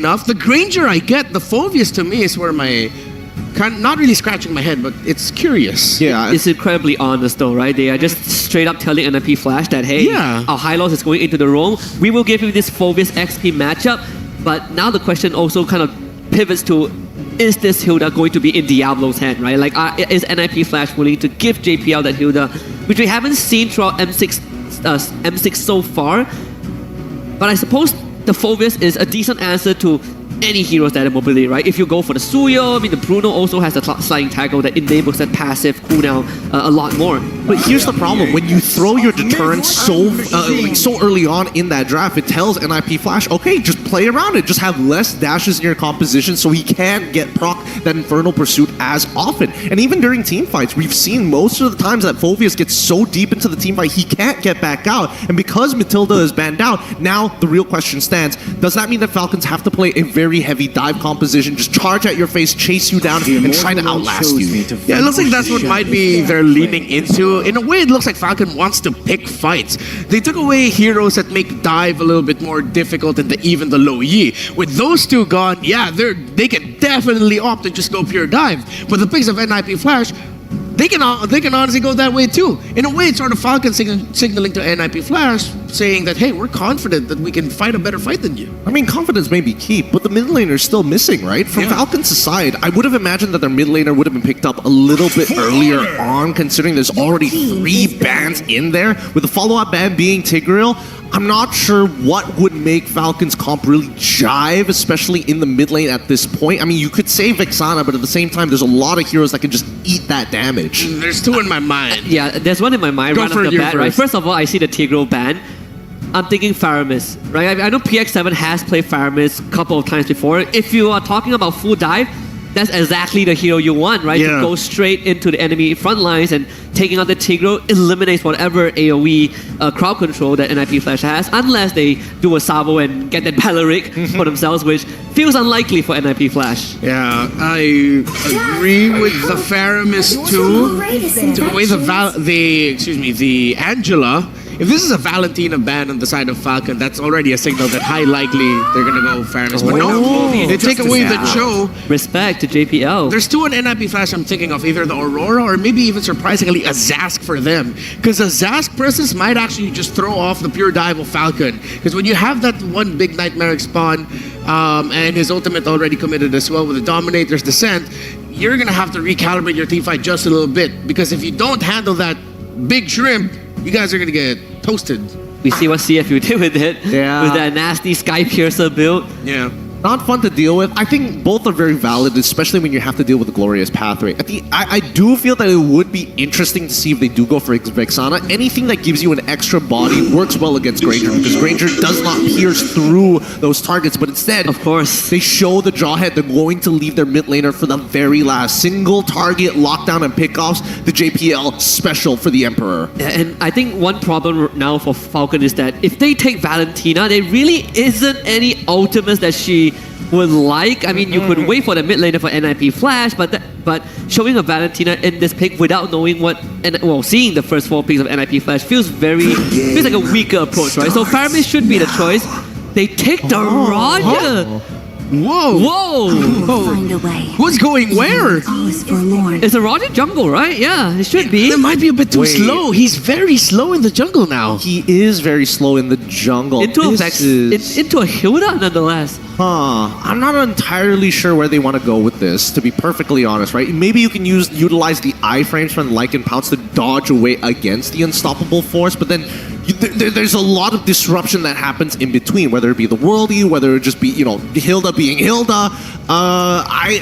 enough. The Granger I get. The Phoveus to me is where my... not really scratching my head, but it's curious. Yeah, it's incredibly honest though, right? They are just straight up telling NIP Flash that, hey, our high loss is going into the roam. We will give you this Phoveus XP matchup. But now the question also kind of pivots to, is this Hilda going to be in Diablo's hand, right? Like, is NIP Flash willing to give JPL that Hilda, which we haven't seen throughout M6 so far. But I suppose the Phoveus is a decent answer to any hero's data mobility, right? If you go for the Suyo, I mean, the Bruno also has a sliding tackle that enables that passive cooldown a lot more. But here's the problem. When you throw your deterrence so early on in that draft, it tells NIP Flash, okay, just play around it. Just have less dashes in your composition so he can't get proc that Infernal Pursuit as often. And even during team fights, we've seen most of the times that Phoveus gets so deep into the team fight, he can't get back out. And because Matilda is banned out, now the real question stands. Does that mean that Falcons have to play a very heavy dive composition, just charge at your face, chase you down, and try to outlast you? Yeah, it looks like that's what might be they're leaning into. In a way, it looks like Falcon wants to pick fights. They took away heroes that make dive a little bit more difficult than even the low Yi. With those two gone, yeah, they can definitely opt to just go pure dive. But the picks of NIP Flash, they can honestly go that way too. In a way, it's sort of Falcon signaling to NIP Flash, saying that, hey, we're confident that we can fight a better fight than you. I mean, confidence may be key, but the mid laner is still missing, right? From Falcon's side, I would have imagined that their mid laner would have been picked up a little bit earlier on, considering there's already 3 bans in there, with the follow-up ban being Tigreal. I'm not sure what would make Falcon's comp really jive, especially in the mid lane at this point. I mean, you could say Vexana, but at the same time, there's a lot of heroes that can just eat that damage. There's 2 in my mind. Yeah, there's one in my mind right off the bat, right? First of all, I see the Tigreal ban. I'm thinking Faramis, right? I know PX7 has played Faramis a couple of times before. If you are talking about full dive, that's exactly the hero you want, right? To go straight into the enemy front lines and taking out the Tigreal eliminates whatever AoE crowd control that NIP Flash has, unless they do a Savo and get that Balearic for themselves, which feels unlikely for NIP Flash. Yeah, I agree with the Faramis too. The way the Angela. If this is a Valentina ban on the side of Falcon, that's already a signal that high likely they're gonna go Faramis. But no, they take away the Cho. Respect to JPL. There's 2 on NIP Flash I'm thinking of, either the Aurora or maybe even surprisingly a Zask for them. Because a Zask presence might actually just throw off the pure dive of Falcon. Because when you have that one big Nightmare spawn and his ultimate already committed as well with the Dominator's Descent, you're gonna have to recalibrate your team fight just a little bit. Because if you don't handle that big shrimp, you guys are gonna get toasted. We see what CFU did with it. Yeah. With that nasty Sky Piercer build. Yeah. Not fun to deal with. I think both are very valid, especially when you have to deal with the Glorious Pathway. I do feel that it would be interesting to see if they do go for Vexana. Anything that gives you an extra body works well against Granger, because Granger does not pierce through those targets, but instead, of course, they show the Jawhead they're going to leave their mid laner for the very last. Single target lockdown and pickoffs, the JPL special for the Emperor. And I think one problem now for Falcon is that if they take Valentina, there really isn't any ultimates that she would like. I mean, you could wait for the mid laner for NIP Flash, but showing a Valentina in this pick without knowing seeing the first 4 picks of NIP Flash feels like a weaker approach, right? So Faramis should be the choice. They take the Roger. Whoa! Find a way. Who's going where? It's a Roger jungle, right? Yeah, it should be. It might be a bit too slow. He's very slow in the jungle now. He is very slow in the jungle. Into a Hilda, nonetheless. I'm not entirely sure where they want to go with this, to be perfectly honest, right? Maybe you can utilize the iframes from Lycan Pounce to dodge away against the Unstoppable Force, but then there's a lot of disruption that happens in between, whether it be the worldie, whether it just be, Hilda being Hilda.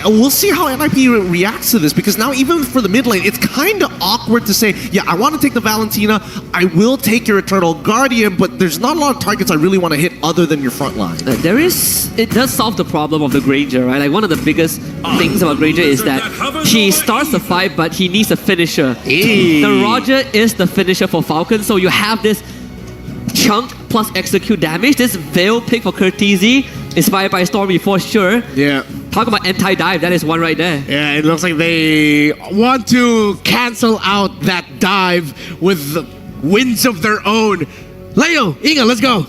We'll see how NIP reacts to this, because now even for the mid lane, it's kind of awkward to say, yeah, I want to take the Valentina, I will take your Eternal Guardian, but there's not a lot of targets I really want to hit other than your front line. It does solve the problem of the Granger, right? Like, one of the biggest things about Granger is that he starts the fight, but he needs a finisher. The Roger is the finisher for Falcon, so you have this chunk plus execute damage. This Veil pick for Curtizi, inspired by Stormy for sure. Yeah. Talk about anti-dive, that is one right there. Yeah, it looks like they want to cancel out that dive with the winds of their own. Leo, Inga, let's go.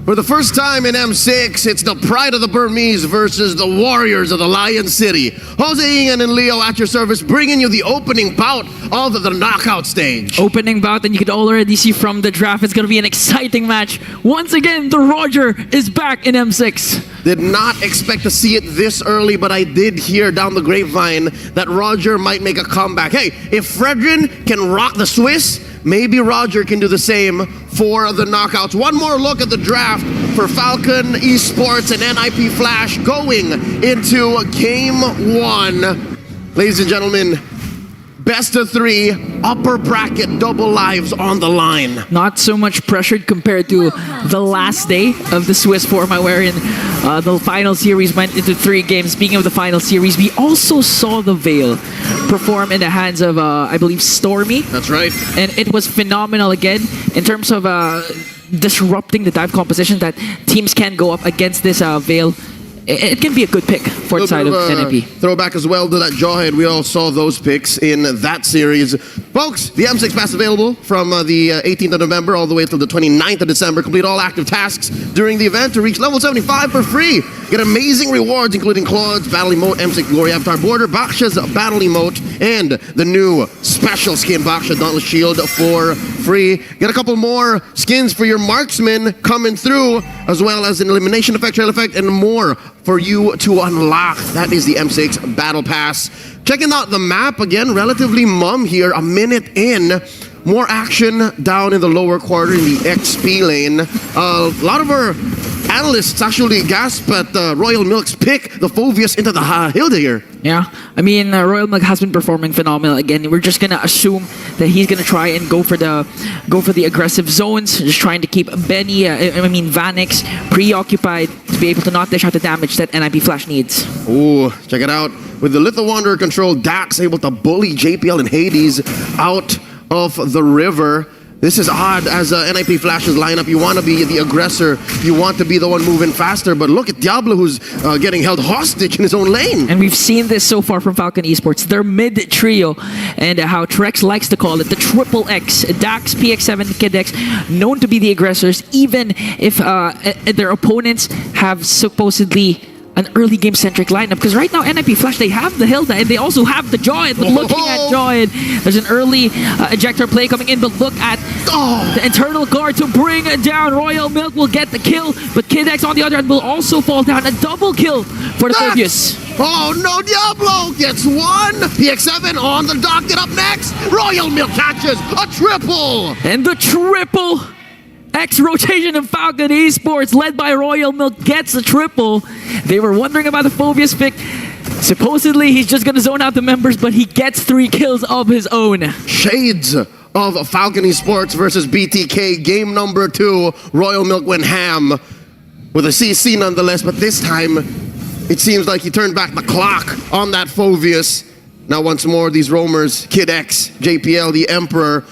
For the first time in M6, it's the Pride of the Burmese versus the Warriors of the Lion City. Jose, Ian, and Leo at your service, bringing you the opening bout of the knockout stage. Opening bout, and you could already see from the draft, it's going to be an exciting match. Once again, the Roger is back in M6. Did not expect to see it this early, but I did hear down the grapevine that Roger might make a comeback. Hey, if Fredrin can rock the Swiss, maybe Roger can do the same for the knockouts. One more look at the draft for Falcon Esports and NIP Flash going into Game 1. Ladies and gentlemen, best of 3, upper bracket, double lives on the line. Not so much pressured compared to the last day of the Swiss format, wherein the final series went into 3 games. Speaking of the final series, we also saw the Veil perform in the hands of, I believe, Stormy. That's right. And it was phenomenal again in terms of disrupting the dive composition that teams can go up against this Veil. It can be a good pick for the side of NMP. Throwback as well to that Jawhead. We all saw those picks in that series. Folks, the M6 Pass available from the 18th of November all the way till the 29th of December. Complete all active tasks during the event to reach level 75 for free. Get amazing rewards including Claude's Battle Emote, M6 Glory Avatar Border, Baksha's Battle Emote, and the new special skin Baksha Dauntless Shield for free. Get a couple more skins for your marksman coming through, as well as an elimination effect, trail effect, and more for you to unlock. That is the M6 Battle Pass. Checking out the map again, relatively mum here, a minute in. More action down in the lower quarter in the XP lane. A lot of our analysts actually gasp at Royal Milk's pick, the Phoveus into the Hilda here. Yeah, I mean, Royal Milk has been performing phenomenal again. We're just gonna assume that he's gonna try and go for the aggressive zones, just trying to keep Benny, Vanix preoccupied to be able to not dish out the damage that NIP Flash needs. Ooh, check it out. With the Little Wanderer control, Dax able to bully JPL and Hades out of the river. This is odd as NIP Flash's lineup. You want to be the aggressor. You want to be the one moving faster. But look at Diablo, who's getting held hostage in his own lane. And we've seen this so far from Falcon Esports. Their mid trio, and how Trex likes to call it, the Triple X. Dax, PX7, Kid X, known to be the aggressors, even if their opponents have supposedly an early game centric lineup, because right now NIP Flash, they have the Hilda and they also have the Jawhead. But looking at Jawhead, there's an early ejector play coming in, but look at the internal guard to bring down. Royal Milk will get the kill, but Kid X on the other hand will also fall down. A double kill for the Phoveus. Oh no, Diablo gets one. PX7 on the dock. Get up next. Royal Milk catches a triple. And the triple X rotation of Falcon Esports, led by Royal Milk, gets a triple. They were wondering about the Phoveus pick. Supposedly, he's just going to zone out the members, but he gets 3 kills of his own. Shades of Falcon Esports versus BTK. Game number 2. Royal Milk went ham with a CC nonetheless, but this time, it seems like he turned back the clock on that Phoveus. Now once more, these roamers, Kid X, JPL, the Emperor,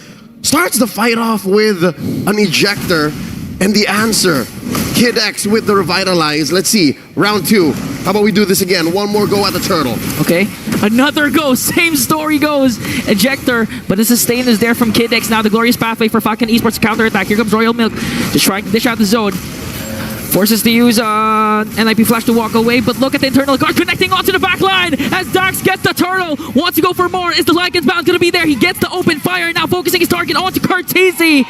starts the fight off with an ejector, and the answer, Kid X with the revitalize. Let's see, round 2. How about we do this again? One more go at the turtle. Okay, another go. Same story goes. Ejector, but the sustain is there from Kid X. Now the glorious pathway for Falcon Esports to counterattack. Here comes Royal Milk, just trying to dish out the zone. Forces to use NIP Flash to walk away, but look at the internal guard connecting onto the back line as Dax gets the turtle. Wants to go for more. Is the Lycan's bound going to be there? He gets the open fire, now focusing his target onto Cartesi.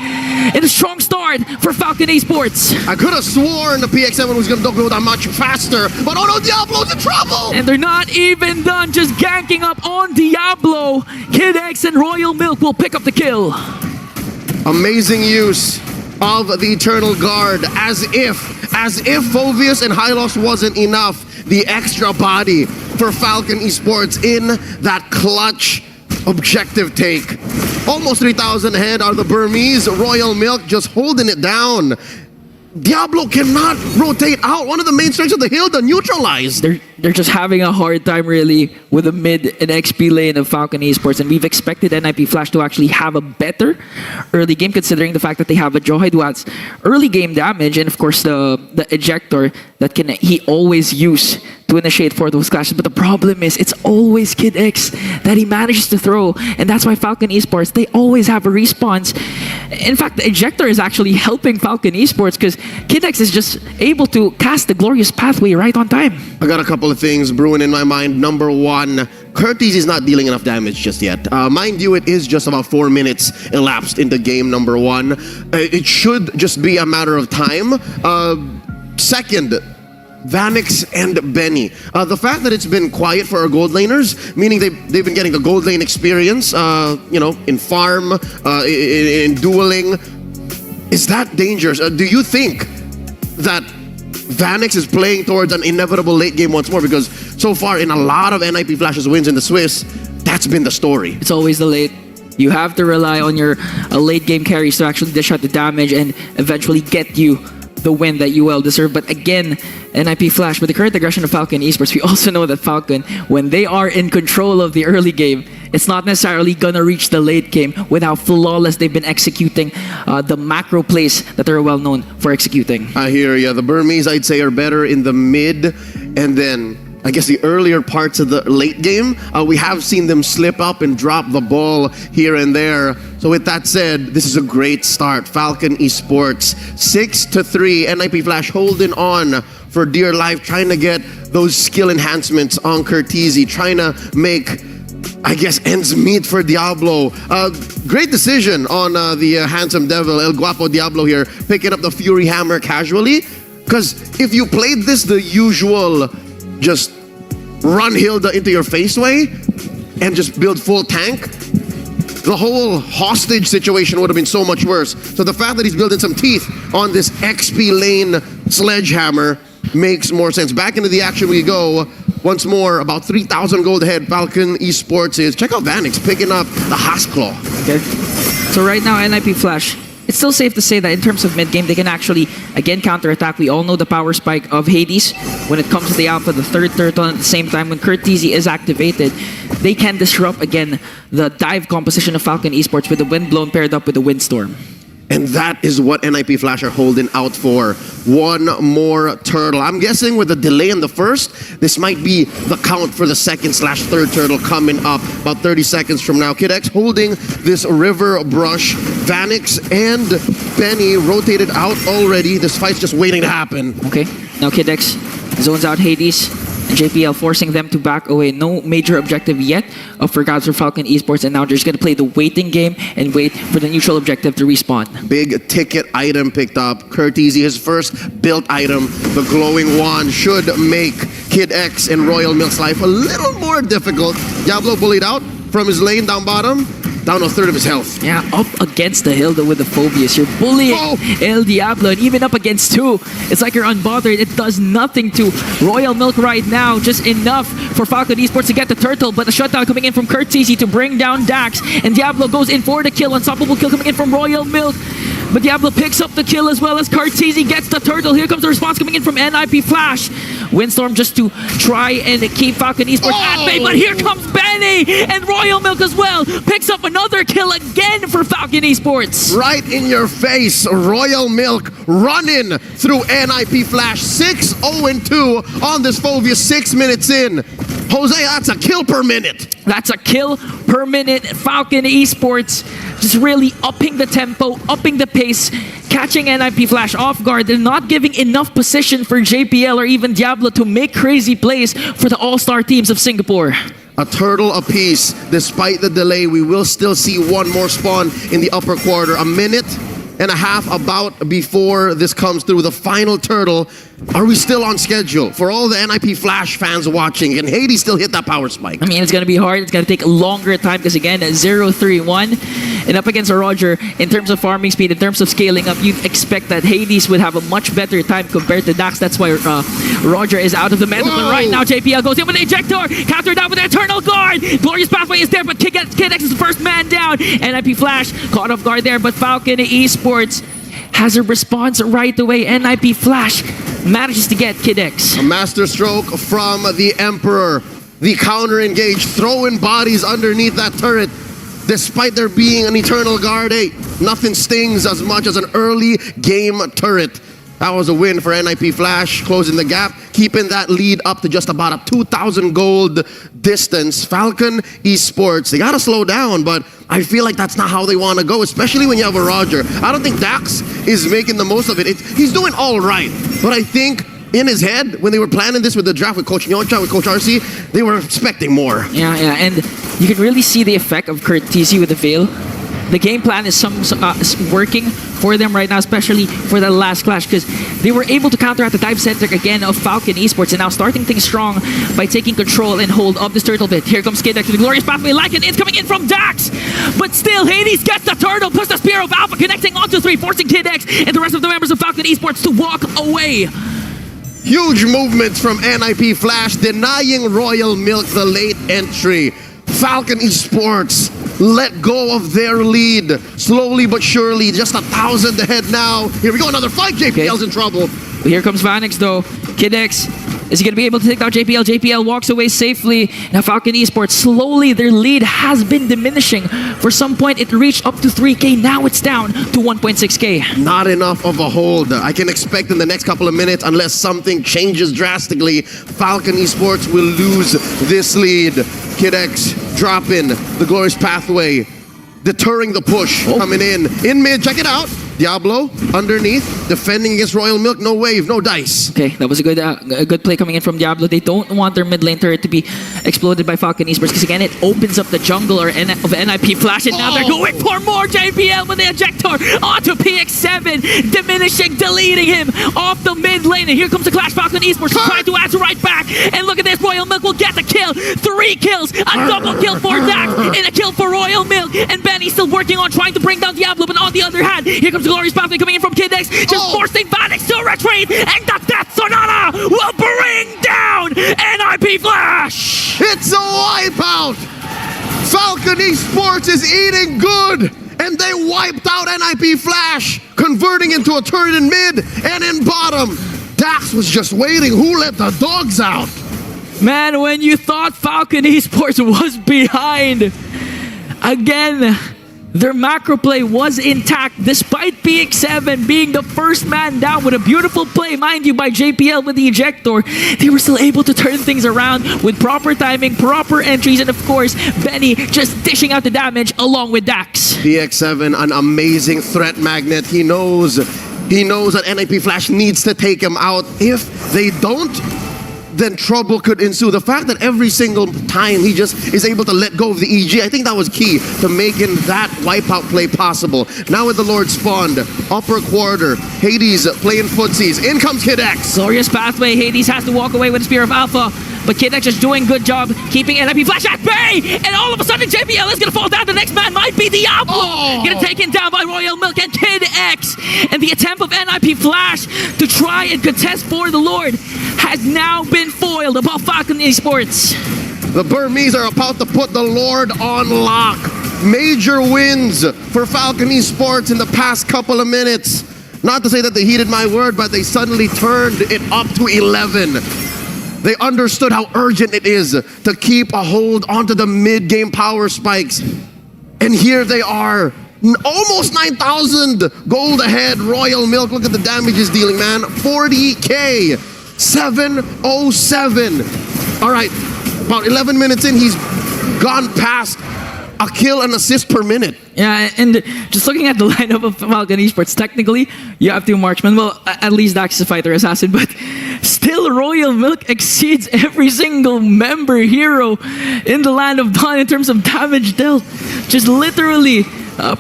In a strong start for Falcon Esports. I could have sworn the PX7 was going to go that much faster, but oh no, Diablo's in trouble! And they're not even done, just ganking up on Diablo. Kid X and Royal Milk will pick up the kill. Amazing use of the Eternal Guard, as if Phoveus and Hylos wasn't enough. The extra body for Falcon Esports in that clutch objective take. Almost 3,000 ahead are the Burmese. Royal Milk just holding it down. Diablo cannot rotate out. One of the main strengths of the Hilda neutralized. They're just having a hard time really with the mid and XP lane of Falcon Esports, and we've expected NIP Flash to actually have a better early game, considering the fact that they have a Jawhead who has early game damage, and of course the ejector that he always use to initiate for those clashes. But the problem is, it's always Kid X that he manages to throw, and that's why Falcon Esports, they always have a response. In fact, the ejector is actually helping Falcon Esports because Kid X is just able to cast the glorious pathway right on time. I got a couple of things brewing in my mind. Number one, Curtis is not dealing enough damage just yet. Mind you, it is just about 4 minutes elapsed into game number 1. It should just be a matter of time. Second, Vanix and Benny. The fact that it's been quiet for our gold laners, meaning they've been getting the gold lane experience, in farm, in dueling. Is that dangerous? Do you think that Vanix is playing towards an inevitable late game once more? Because so far in a lot of NIP Flash's wins in the Swiss, that's been the story. It's always the late. You have to rely on your late game carries to actually dish out the damage and eventually get you the win that you well deserve. But again, NIP Flash, with the current aggression of Falcon Esports, we also know that Falcon, when they are in control of the early game, it's not necessarily gonna reach the late game with how flawless they've been executing the macro plays that they're well known for executing. I hear ya. The Burmese, I'd say, are better in the mid, and then I guess the earlier parts of the late game, we have seen them slip up and drop the ball here and there. So with that said, this is a great start. Falcon Esports 6-3. NIP Flash holding on for dear life, trying to get those skill enhancements on Curtizi, trying to make, I guess, ends meet for Diablo. Great decision on the handsome devil, El Guapo Diablo here, picking up the Fury Hammer casually. Because if you played this the usual, just run Hilda into your face way and just build full tank, the whole hostage situation would have been so much worse. So the fact that he's building some teeth on this XP lane sledgehammer makes more sense. Back into the action we go. Once more, about 3,000 gold ahead. Falcon Esports is. Check out Vanix picking up the Hasclaw. Okay. So right now, NIP Flash, it's still safe to say that in terms of mid-game, they can actually, again, counterattack. We all know the power spike of Hades. When it comes to the Alpha, the third turtle, at the same time, when Curtizi is activated, they can disrupt, again, the dive composition of Falcon Esports with the Windblown paired up with the Windstorm. And that is what NIP Flash are holding out for. One more turtle. I'm guessing with the delay in the first, this might be the count for the second/third turtle coming up about 30 seconds from now. Kid X holding this river brush. Vanix and Benny rotated out already. This fight's just waiting to happen. Okay, now Kid X zones out Hades. And JPL forcing them to back away. No major objective yet for Gods for Falcon Esports, and now they're just going to play the waiting game and wait for the neutral objective to respawn. Big ticket item picked up. Curtizi, his first built item, the glowing wand, should make Kid X and Royal Milk's life a little more difficult. Diablo bullied out from his lane down bottom. Down a third of his health. Yeah, up against the Hilda with the Phobius. You're bullying El Diablo, and even up against 2, it's like you're unbothered. It does nothing to Royal Milk right now. Just enough for Falcon Esports to get the turtle, but the shutdown coming in from Curtizi to bring down Dax, and Diablo goes in for the kill. Unstoppable kill coming in from Royal Milk. But Diablo picks up the kill as well as Curtizi gets the turtle. Here comes the response coming in from NIP Flash. Windstorm just to try and keep Falcon Esports at bay, but here comes Benny and Royal Milk as well. Picks up another kill again for Falcon Esports. Right in your face, Royal Milk running through NIP Flash. 6-0-2 on this Phobius, 6 minutes in. Jose, that's a kill per minute. That's a kill per minute. Falcon Esports just really upping the tempo, upping the pace, catching NIP Flash off guard. They're not giving enough position for JPL or even Diablo to make crazy plays for the all-star teams of Singapore. A turtle apiece. Despite the delay, we will still see one more spawn in the upper quarter. A minute and a half about before this comes through. The final turtle. Are we still on schedule? For all the NIP Flash fans watching, can Hades still hit that power spike? I mean, it's going to be hard. It's going to take a longer time because, again, 0-3-1. And up against a Roger, in terms of farming speed, in terms of scaling up, you'd expect that Hades would have a much better time compared to Dax. That's why Roger is out of the meta. But right now, JPL goes in with the Ejector, countered down with the Eternal Guard. Glorious Pathway is there, but Kid X is the first man down. NIP Flash caught off guard there, but Falcon Esports has a response right away. NIP Flash manages to get Kid X. A master stroke from the Emperor. The counter engage, throwing bodies underneath that turret. Despite there being an Eternal Guard, hey, nothing stings as much as an early game turret. That was a win for NIP Flash, closing the gap, keeping that lead up to just about a 2,000 gold distance. Falcon Esports, they gotta slow down, but I feel like that's not how they want to go, especially when you have a Roger. I don't think Dax is making the most of it. He's doing all right, but I think in his head, when they were planning this with the draft with Coach Nyoncha, with Coach RC, they were expecting more. Yeah, and you can really see the effect of Kurt TC with the Veil. The game plan is working for them right now, especially for the last clash, because they were able to counteract the dive center again of Falcon Esports, and now starting things strong by taking control and hold of this turtle bit. Here comes Kid X to the glorious pathway, like an incoming in from Dax, but still Hades gets the turtle, plus the spear of Alpha connecting onto 3, forcing Kid X and the rest of the members of Falcon Esports to walk away. Huge movements from NIP Flash, denying Royal Milk the late entry. Falcon Esports let go of their lead slowly but surely, just 1,000 ahead now. Here we go, another fight. JPL's in trouble. Here comes Vanix though. Kid X, is he going to be able to take down JPL? JPL walks away safely. Now Falcon Esports, slowly their lead has been diminishing. For some point it reached up to 3K, now it's down to 1.6K. Not enough of a hold. I can expect in the next couple of minutes, unless something changes drastically, Falcon Esports will lose this lead. Kid X dropping the glorious pathway, deterring the push coming in. In mid, check it out. Diablo underneath, defending against Royal Milk. No wave, no dice. Okay, that was a good play coming in from Diablo. They don't want their mid lane turret to be exploded by Falcon Esports, because again, it opens up the jungle of NIP Flash, and now they're going for more. JPL with the ejector onto PX7, diminishing, deleting him off the mid lane. And here comes the clash. Falcon Esports trying to answer right back. And look at this, Royal Milk will get the kill. 3 kills, a double kill for Dax, and a kill for Royal Milk. And Benny still working on trying to bring down Diablo, but on the other hand, here comes the glorious pathway coming in from Kid X, just forcing Vanix to retreat, and the Death Sonata will bring down NIP Flash! It's a wipeout! Falcon Esports is eating good, and they wiped out NIP Flash, converting into a turret in mid and in bottom. Dax was just waiting. Who let the dogs out? Man, when you thought Falcon Esports was behind, again, their macro play was intact despite PX7 being the first man down with a beautiful play, mind you, by JPL with the ejector. They were still able to turn things around with proper timing, proper entries, and of course, Benny just dishing out the damage along with Dax. PX7, an amazing threat magnet. He knows that NIP Flash needs to take him out. If they don't, then trouble could ensue. The fact that every single time he just is able to let go of the EG, I think that was key to making that wipeout play possible. Now with the Lord spawned, upper quarter, Hades playing footsies. In comes Kid X. Glorious pathway, Hades has to walk away with a Spear of Alpha, but Kid X just doing good job keeping NIP Flash at bay, and all of a sudden JPL is gonna fall down. The next man might be Diablo, getting taken down by Royal Milk and Kid X, and the attempt of NIP Flash to try and contest for the Lord has now been foiled above Falcon Esports. The Burmese are about to put the Lord on lock. Major wins for Falcon Esports in the past couple of minutes. Not to say that they heeded my word, but they suddenly turned it up to 11. They understood how urgent it is to keep a hold onto the mid-game power spikes. And here they are, almost 9,000 gold ahead. Royal Milk, look at the damage he's dealing, man. 40K, 707. All right, about 11 minutes in, he's gone past a kill and assist per minute. Yeah, and just looking at the lineup of Falcon Esports, technically, you have 2 marksmen. Well, at least Dax is a fighter assassin, but still Royal Milk exceeds every single member hero in the Land of Dawn in terms of damage dealt. Just literally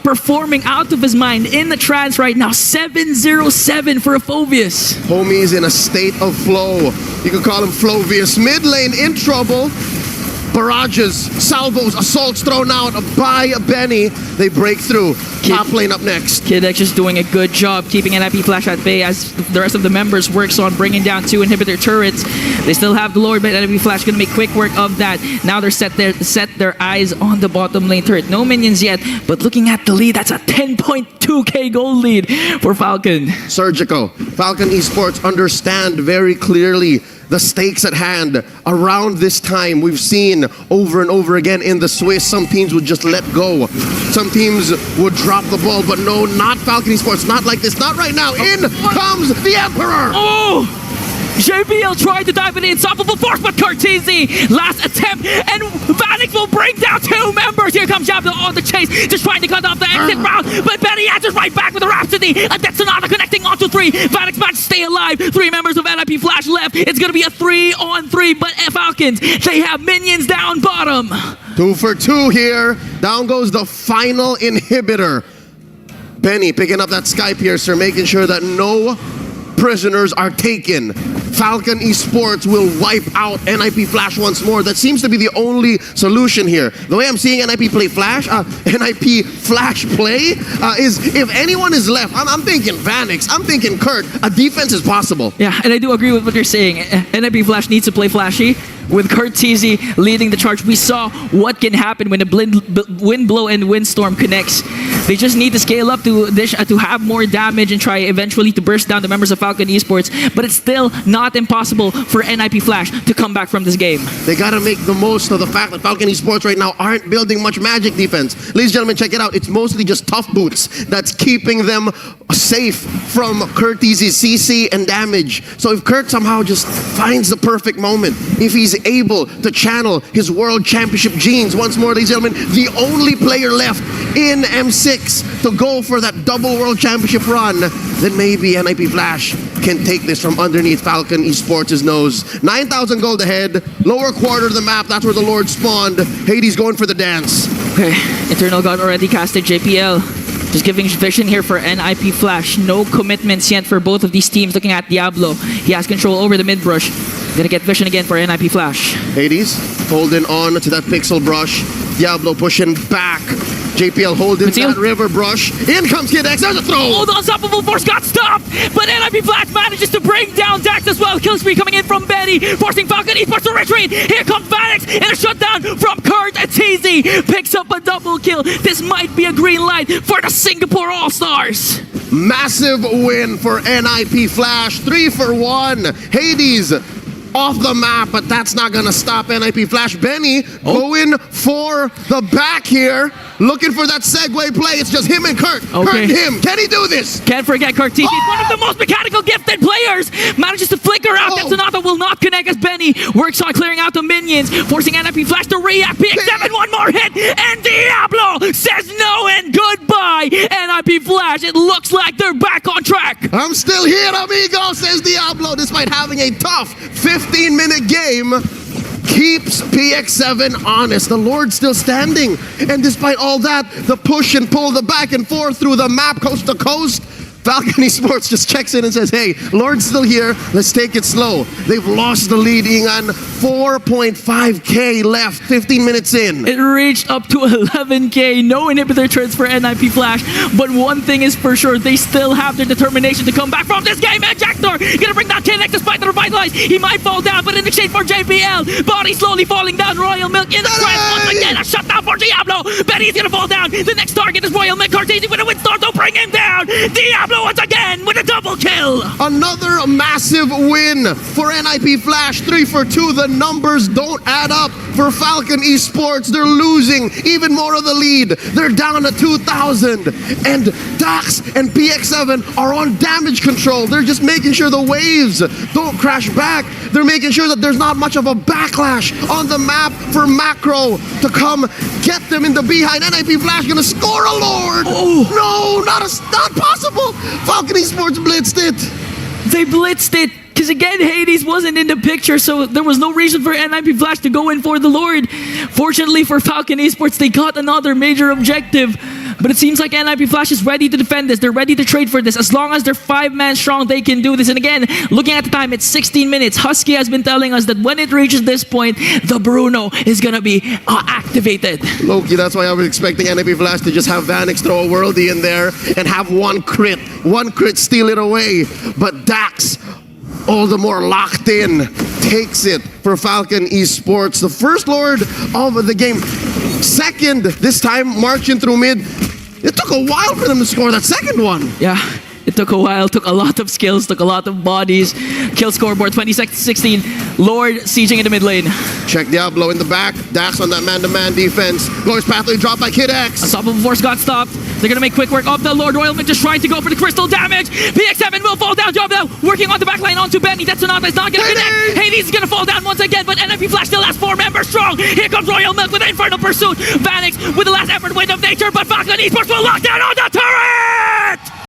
performing out of his mind in the trance right now. 707 for a Phoveus. Homie's in a state of flow. You could call him Flovius. Mid lane in trouble. Barrages, salvos, assaults thrown out by Benny. They break through. Top lane up next. Kid X just doing a good job keeping NIP Flash at bay as the rest of the members works on bringing down 2 inhibitor turrets. They still have the Lord, but NIP Flash gonna make quick work of that. Now they're set their eyes on the bottom lane turret. No minions yet, but looking at the lead, that's a 10.2k gold lead for Falcon. Surgical. Falcon Esports understand very clearly the stakes at hand. Around this time, we've seen over and over again in the Swiss, some teams would just let go. Some teams would drop the ball, but no, not Falcon Esports, not like this, not right now. In comes the Emperor! Oh! JBL tried to dive in the unstoppable force, but Cortese, last attempt, and Vanix will bring down 2 members. Here comes Diablo on the chase, just trying to cut off the exit route, but Benny answers right back with a Rhapsody, and that's another connecting onto 3. Vanix managed to stay alive. 3 members of NIP Flash left. It's gonna be a 3-on-3, but Falcons, they have minions down bottom. 2 for 2 here. Down goes the final inhibitor. Benny picking up that Sky Piercer, making sure that no prisoners are taken. Falcon Esports will wipe out NIP Flash once more. That seems to be the only solution here. The way I'm seeing NIP play Flash, NIP Flash play, is if anyone is left, I'm thinking Vanix, I'm thinking Kurt, a defense is possible. Yeah, and I do agree with what you're saying. NIP Flash needs to play flashy. With Cortese leading the charge, we saw what can happen when a wind blow and windstorm connects. They just need to scale up to have more damage and try eventually to burst down the members of Falcon Esports. But it's still not impossible for NIP Flash to come back from this game. They gotta make the most of the fact that Falcon Esports right now aren't building much magic defense. Ladies and gentlemen, check it out. It's mostly just tough boots that's keeping them safe from Cortese's CC and damage. So if Kurt somehow just finds the perfect moment, if he's able to channel his World Championship genes once more, ladies and gentlemen, the only player left in M6 to go for that double World Championship run, then maybe NIP Flash can take this from underneath Falcon Esports' nose. 9,000 gold ahead, lower quarter of the map, that's where the Lord spawned. Hades going for the dance. Okay, Eternal God already casted JPL. Just giving vision here for NIP Flash. No commitments yet for both of these teams. Looking at Diablo, he has control over the mid brush. Gonna get vision again for NIP Flash. Hades holding on to that pixel brush. Diablo pushing back. JPL holding that river brush. In comes Kid X. There's a throw. Oh, the unstoppable force got stopped, but NIP Flash manages to bring down Dax as well. Kill spree coming in from Betty, forcing Falcon Esports to retreat. Here comes Vanix, and a shutdown from Kurt. It's easy. Picks up a double kill. This might be a green light for the Singapore All-Stars. Massive win for NIP Flash. 3 for 1. Hades off the map, but that's not gonna stop NIP Flash. Benny going for the back here, looking for that segue play. It's just him and Kurt. Okay. Kurt and him. Can he do this? Can't forget Cortese. He's one of the most mechanical gifted players. Manages to flicker out. That's another will not connect as Benny works on clearing out the minions, forcing NIP Flash to react. PX7, one more hit, and Diablo says no and goodbye. NIP Flash, it looks like they're back on track. I'm still here, amigo, says Diablo, despite having a tough 15-minute game. Keeps PX7 honest. The Lord's still standing. And despite all that, the push and pull, the back and forth through the map, coast to coast, Falcon Esports just checks in and says, hey, Lord's still here. Let's take it slow. They've lost the lead on 4.5K left, 15 minutes in. It reached up to 11K. No inhibitor turns for NIP Flash. But one thing is for sure, they still have the determination to come back from this game. Ejector gonna bring down KNX despite the revitalize. He might fall down, but in exchange for JPL, body slowly falling down. Royal Milk in the press. Once again, a shutdown for Diablo. Betty's gonna fall down. The next target is Royal Milk. Cortese with a windstorm to bring him down. Diablo once again with a double kill. Another massive win for NIP Flash. 3 for 2. The numbers don't add up for Falcon Esports. They're losing even more of the lead. They're down to 2,000. And Dax and PX7 are on damage control. They're just making sure the waves don't crash back. They're making sure that there's not much of a backlash on the map for Macro to come get them in the behind. NIP Flash gonna score a Lord. Oh. No, not possible. Falcon Esports blitzed it. They blitzed it. Because again, Hades wasn't in the picture, so there was no reason for NIP Flash to go in for the Lord. Fortunately for Falcon Esports, they got another major objective. But it seems like NIP Flash is ready to defend this. They're ready to trade for this. As long as they're 5-man strong, they can do this. And again, looking at the time, it's 16 minutes. Husky has been telling us that when it reaches this point, the Bruno is going to be activated. Loki, that's why I was expecting NIP Flash to just have Vanix throw a worldie in there and have one crit steal it away. But Dax, all the more locked in, takes it for Falcon Esports. The first Lord of the game. Second, this time marching through mid. It took a while for them to score that second one. Yeah. It took a while, took a lot of skills, took a lot of bodies. Kill scoreboard 26-16. Lord sieging in the mid lane. Check Diablo in the back. Dax on that man-to-man defense. Glorious Pathway dropped by Kid X. Unstoppable Force got stopped. They're gonna make quick work of the Lord. Royal Mint just trying to go for the crystal damage. PX7 will fall down. Job now working on the backline onto Benny. That's not gonna connect. Hades is gonna fall down once again, but NFP Flash still has 4 members strong. Here comes Royal Milk with the Infernal Pursuit. Vanix with the last effort, Wind of Nature, but Falcon Esports will lock down on the turret!